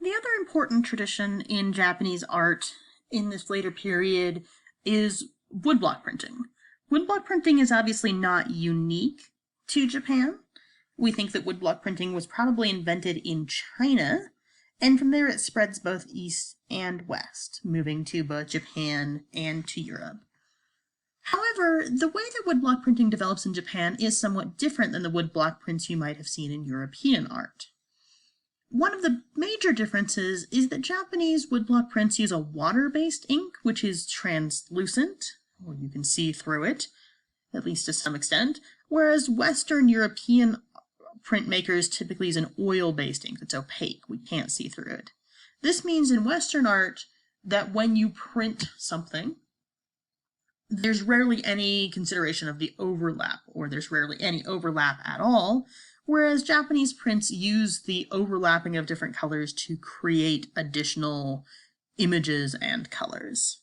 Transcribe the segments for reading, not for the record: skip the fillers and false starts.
The other important tradition in Japanese art in this later period is woodblock printing. Woodblock printing is obviously not unique to Japan. We think that woodblock printing was probably invented in China, and from there it spreads both east and west, moving to both Japan and to Europe. However, the way that woodblock printing develops in Japan is somewhat different than the woodblock prints you might have seen in European art. One of the major differences is that Japanese woodblock prints use a water-based ink, which is translucent, or you can see through it, at least to some extent, whereas Western European printmakers typically use an oil-based ink that's opaque. We can't see through it. This means in Western art that when you print something, there's rarely any consideration of the overlap, or there's rarely any overlap at all, whereas Japanese prints use the overlapping of different colors to create additional images and colors.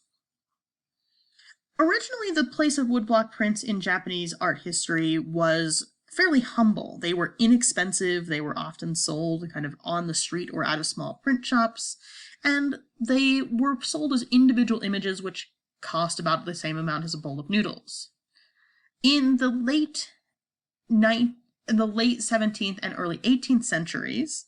Originally, the place of woodblock prints in Japanese art history was fairly humble. They were inexpensive, they were often sold kind of on the street or out of small print shops, and they were sold as individual images which cost about the same amount as a bowl of noodles. In the late 17th and early 18th centuries,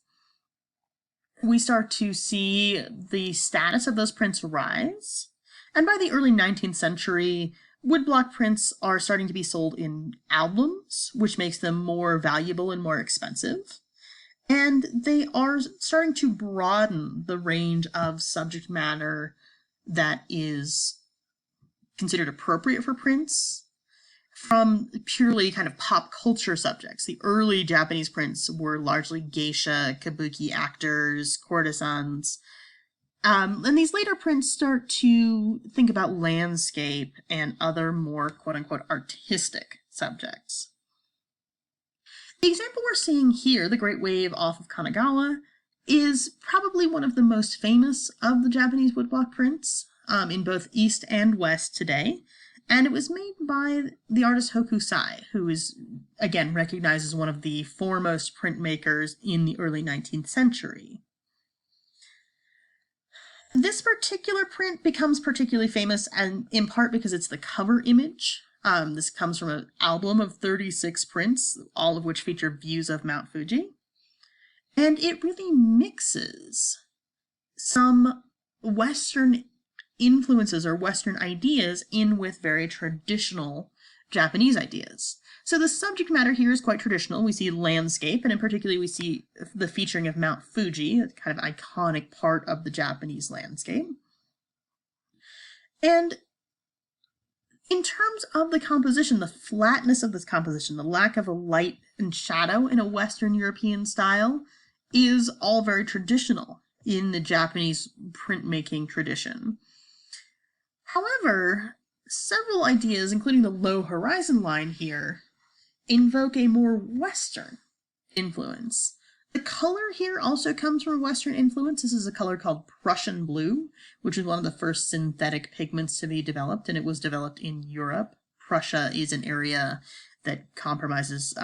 we start to see the status of those prints rise. And by the early 19th century, woodblock prints are starting to be sold in albums, which makes them more valuable and more expensive. And they are starting to broaden the range of subject matter that is considered appropriate for prints, from purely kind of pop culture subjects. The early Japanese prints were largely geisha, kabuki actors, courtesans. And these later prints start to think about landscape and other more quote-unquote artistic subjects. The example we're seeing here, the Great Wave off of Kanagawa, is probably one of the most famous of the Japanese woodblock prints in both East and West today. And it was made by the artist Hokusai, who is, again, recognized as one of the foremost printmakers in the early 19th century. This particular print becomes particularly famous, and in part because it's the cover image. This comes from an album of 36 prints, all of which feature views of Mount Fuji. And it really mixes some Western influences or Western ideas in with very traditional Japanese ideas. So the subject matter here is quite traditional. We see landscape, and in particular we see the featuring of Mount Fuji, a kind of iconic part of the Japanese landscape. And in terms of the composition, the flatness of this composition, the lack of a light and shadow in a Western European style is all very traditional in the Japanese printmaking tradition. However, several ideas, including the low horizon line here, invoke a more Western influence. The color here also comes from a Western influence. This is a color called Prussian blue, which is one of the first synthetic pigments to be developed, and it was developed in Europe. Prussia is an area that comprises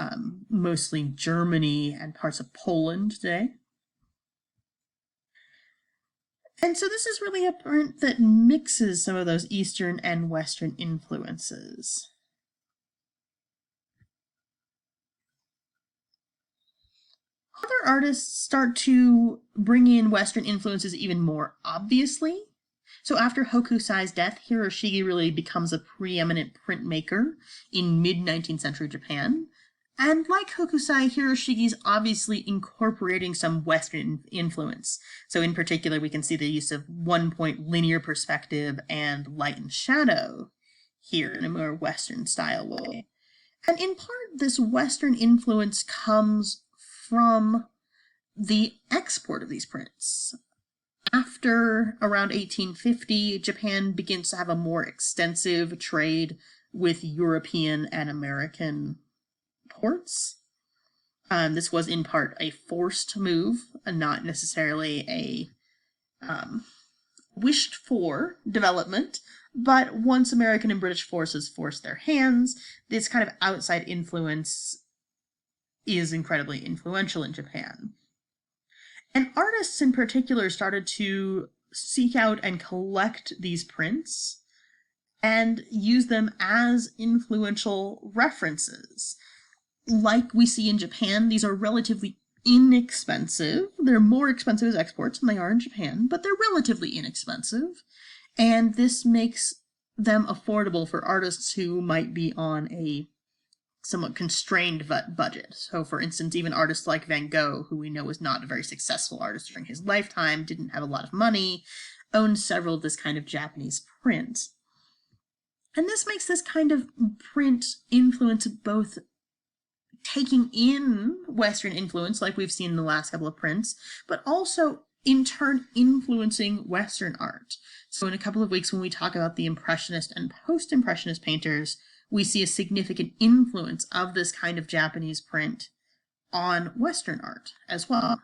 mostly Germany and parts of Poland today. And so this is really a print that mixes some of those Eastern and Western influences. Other artists start to bring in Western influences even more obviously. So after Hokusai's death, Hiroshige really becomes a preeminent printmaker in mid-19th century Japan. And like Hokusai, Hiroshige's obviously incorporating some Western influence. So in particular, we can see the use of one-point linear perspective and light and shadow here in a more Western style way. And in part, this Western influence comes from the export of these prints. After around 1850, Japan begins to have a more extensive trade with European and American ports. This was in part a forced move, and not necessarily a wished for development, but once American and British forces forced their hands, this kind of outside influence is incredibly influential in Japan. And artists in particular started to seek out and collect these prints and use them as influential references. Like we see in Japan, these are relatively inexpensive. They're more expensive as exports than they are in Japan, but they're relatively inexpensive. And this makes them affordable for artists who might be on a somewhat constrained budget. So, for instance, even artists like Van Gogh, who we know was not a very successful artist during his lifetime, didn't have a lot of money, owned several of this kind of Japanese prints. And this makes this kind of print influence both taking in Western influence, like we've seen in the last couple of prints, but also in turn influencing Western art. So in a couple of weeks, when we talk about the Impressionist and Post-Impressionist painters, we see a significant influence of this kind of Japanese print on Western art as well.